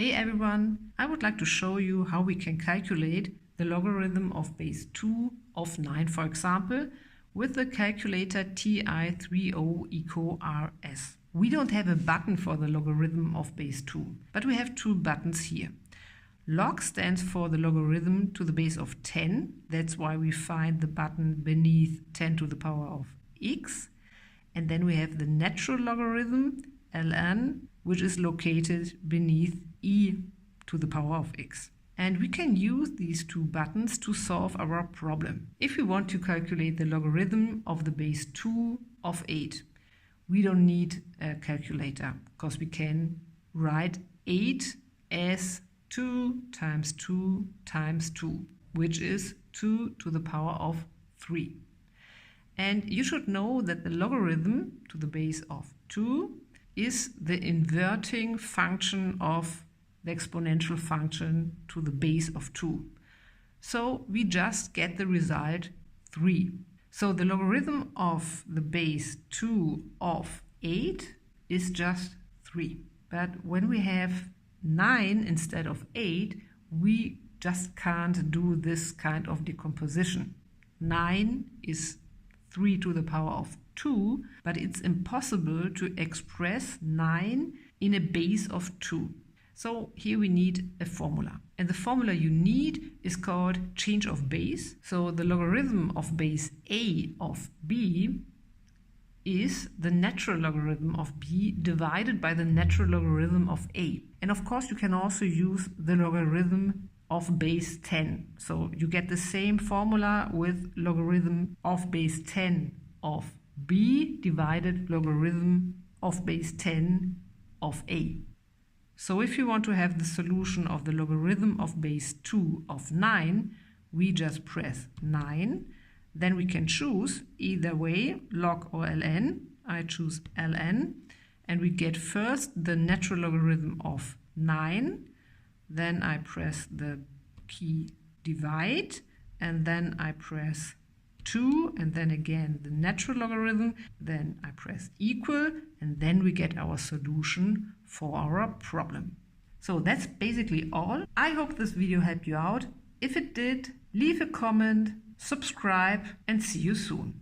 Hey everyone, I would like to show you how we can calculate the logarithm of base 2 of 9, for example, with the calculator TI-30 eco RS. We don't have a button for the logarithm of base 2, but we have two buttons here. Log stands for the logarithm to the base of 10. That's why we find the button beneath 10 to the power of x. And then we have the natural logarithm, ln, which is located beneath e to the power of x. And we can use these two buttons to solve our problem. If we want to calculate the logarithm of the base 2 of 8, we don't need a calculator because we can write 8 as 2 times 2 times 2, which is 2 to the power of 3. And you should know that the logarithm to the base of 2 is the inverting function of the exponential function to the base of 2. So we just get the result 3. So the logarithm of the base 2 of 8 is just 3. But when we have 9 instead of 8, we just can't do this kind of decomposition. 9 is 3 to the power of 2, but it's impossible to express 9 in a base of 2. So here we need a formula. And the formula you need is called change of base. So the logarithm of base a of b is the natural logarithm of b divided by the natural logarithm of a. And of course you can also use the logarithm of base 10. So you get the same formula with logarithm of base 10 of b divided logarithm of base 10 of a. So if you want to have the solution of the logarithm of base 2 of 9, we just press 9. Then we can choose either way, log or ln. I choose ln. And we get first the natural logarithm of 9. Then I press the key divide. And then I press 2. And then again the natural logarithm. Then I press equal. And then we get our solution for our problem. So that's basically all. I hope this video helped you out. If it did, leave a comment, subscribe, and see you soon.